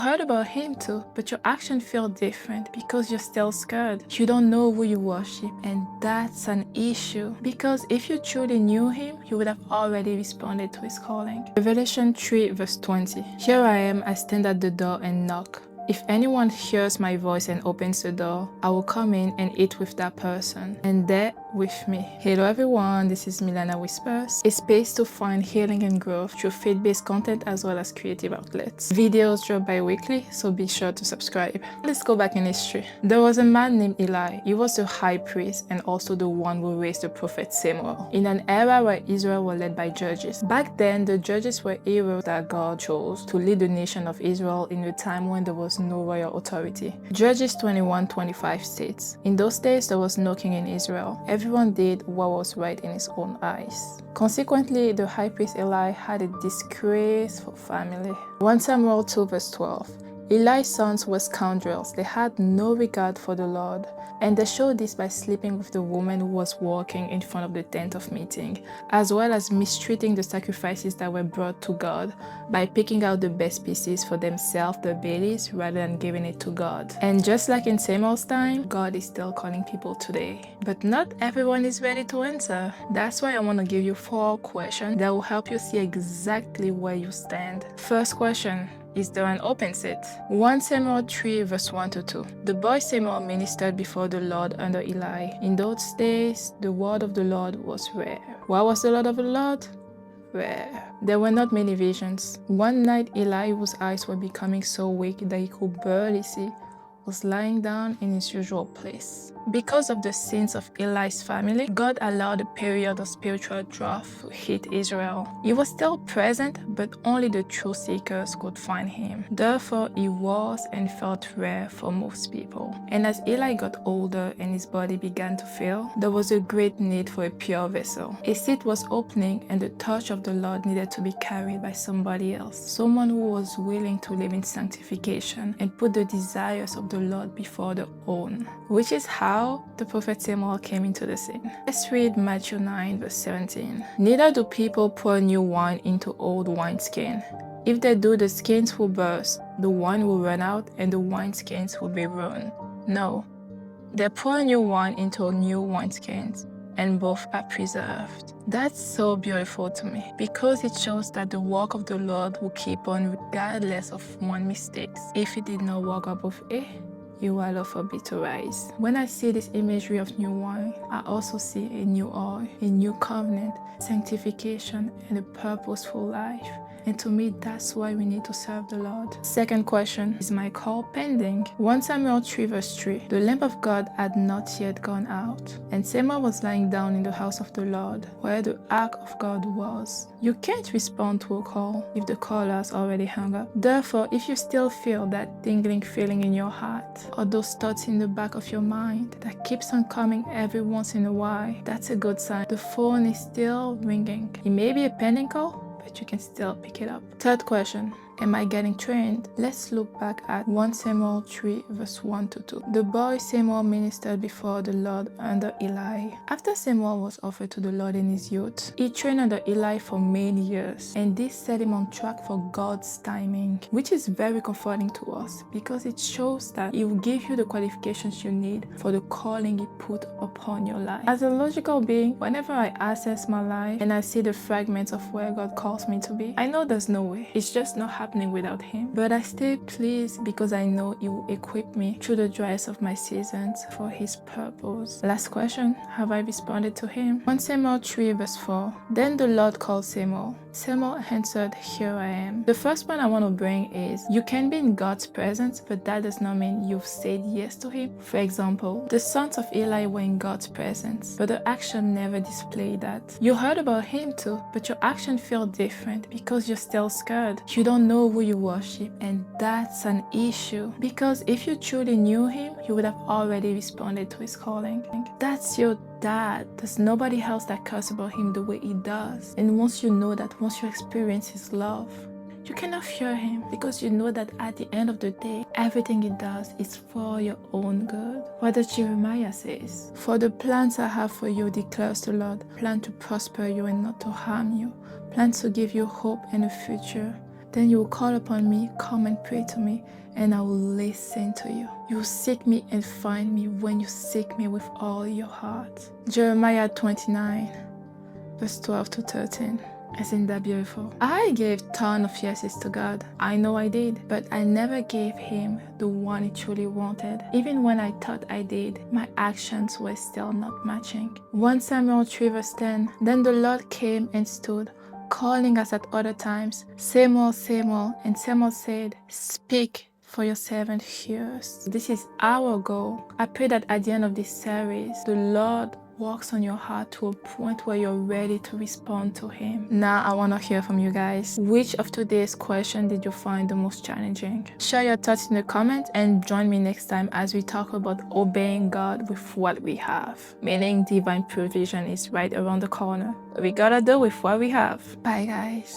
Heard about him too, but your actions feel different because you're still scared. You don't know who you worship, and that's an issue. Because if you truly knew him, you would have already responded to his calling. Revelation 3 verse 20. Here I am, I stand at the door and knock. If anyone hears my voice and opens the door, I will come in and eat with that person, and they with me. Hello everyone, this is Milana Whispers, a space to find healing and growth through faith-based content as well as creative outlets. Videos drop bi-weekly, so be sure to subscribe. Let's go back in history. There was a man named Eli. He was the high priest and also the one who raised the prophet Samuel, in an era where Israel were led by judges. Back then, the judges were heroes that God chose to lead the nation of Israel in a time when there was no royal authority. Judges 21:25 states, in those days there was no king in Israel. Everyone did what was right in his own eyes. Consequently, the high priest Eli had a disgraceful family. 1 Samuel 2 verse 12. Eli's sons were scoundrels. They had no regard for the Lord, and they showed this by sleeping with the woman who was walking in front of the tent of meeting, as well as mistreating the sacrifices that were brought to God by picking out the best pieces for themselves, the bellies, rather than giving it to God. And just like in Samuel's time, God is still calling people today. But not everyone is ready to answer. That's why I want to give you 4 questions that will help you see exactly where you stand. First question. Is there an open seat? 1 Samuel 3 verse 1-2. The boy Samuel ministered before the Lord under Eli. In those days, the word of the Lord was rare. What was the word of the Lord? Rare. There were not many visions. One night, Eli, whose eyes were becoming so weak that he could barely see, was lying down in his usual place. Because of the sins of Eli's family, God allowed a period of spiritual drought to hit Israel. He was still present, but only the true seekers could find him. Therefore, he was and felt rare for most people. And as Eli got older and his body began to fail, there was a great need for a pure vessel. A seat was opening, and the touch of the Lord needed to be carried by somebody else, someone who was willing to live in sanctification and put the desires of the Lord before their own, which is how the prophet Samuel came into the scene. Let's read Matthew 9 verse 17. Neither do people pour new wine into old wineskin. If they do, the skins will burst, the wine will run out, and the wineskins will be ruined. No, they pour new wine into new wineskins, and both are preserved. That's so beautiful to me, because it shows that the work of the Lord will keep on regardless of one's mistakes. If it did not work out with A, you will allow for B to rise. When I see this imagery of new wine, I also see a new oil, a new covenant, sanctification, and a purposeful life. And to me, that's why we need to serve the Lord. Second question, is my call pending? 1 Samuel 3 verse 3. The lamp of God had not yet gone out, and Samuel was lying down in the house of the Lord, where the ark of God was. You can't respond to a call if the caller has already hung up. Therefore, if you still feel that tingling feeling in your heart, or those thoughts in the back of your mind that keeps on coming every once in a while, that's a good sign. The phone is still ringing. It may be a pending call, but you can still pick it up. Third question, am I getting trained? Let's look back at 1 Samuel 3 verse 1-2. The boy Samuel ministered before the Lord under Eli. After Samuel was offered to the Lord in his youth, he trained under Eli for many years, and this set him on track for God's timing, which is very comforting to us because it shows that He will give you the qualifications you need for the calling He put upon your life. As a logical being, whenever I assess my life and I see the fragments of where God calls me to be, I know there's no way. It's just not happening without Him. But I stay pleased because I know He will equip me through the driest of my seasons for His purpose. Last question, have I responded to Him? 1 Samuel 3 verse 4. Then the Lord called Samuel. Samuel answered, here I am. The first point I want to bring is, you can be in God's presence, but that does not mean you've said yes to Him. For example, the sons of Eli were in God's presence, but their action never displayed that. You heard about Him too, but your action felt different because you're still scared. You don't know who you worship, and that's an issue. Because if you truly knew Him, you would have already responded to His calling. That's your dad. There's nobody else that cares about Him the way He does. And once you know that, once you experience His love, you cannot fear Him because you know that at the end of the day, everything He does is for your own good. What does Jeremiah says? For the plans I have for you, declares the Lord, plan to prosper you and not to harm you, plans to give you hope and a future. Then you will call upon me, come and pray to me, and I will listen to you. You will seek me and find me when you seek me with all your heart. Jeremiah 29, verse 12 to 13. Isn't that beautiful? I gave ton of yeses to God. I know I did, but I never gave him the one he truly wanted. Even when I thought I did, my actions were still not matching. 1 Samuel 3 verse 10. Then the Lord came and stood, calling us at other times, Samuel, Samuel. And Samuel said, Speak, for your servant hears. This is our goal. I pray that at the end of this series, the Lord works on your heart to a point where you're ready to respond to him. Now I want to hear from you guys. Which of today's questions did you find the most challenging? Share your thoughts in the comments and join me next time as we talk about obeying God with what we have, meaning divine provision is right around the corner. We gotta do with what we have. Bye guys.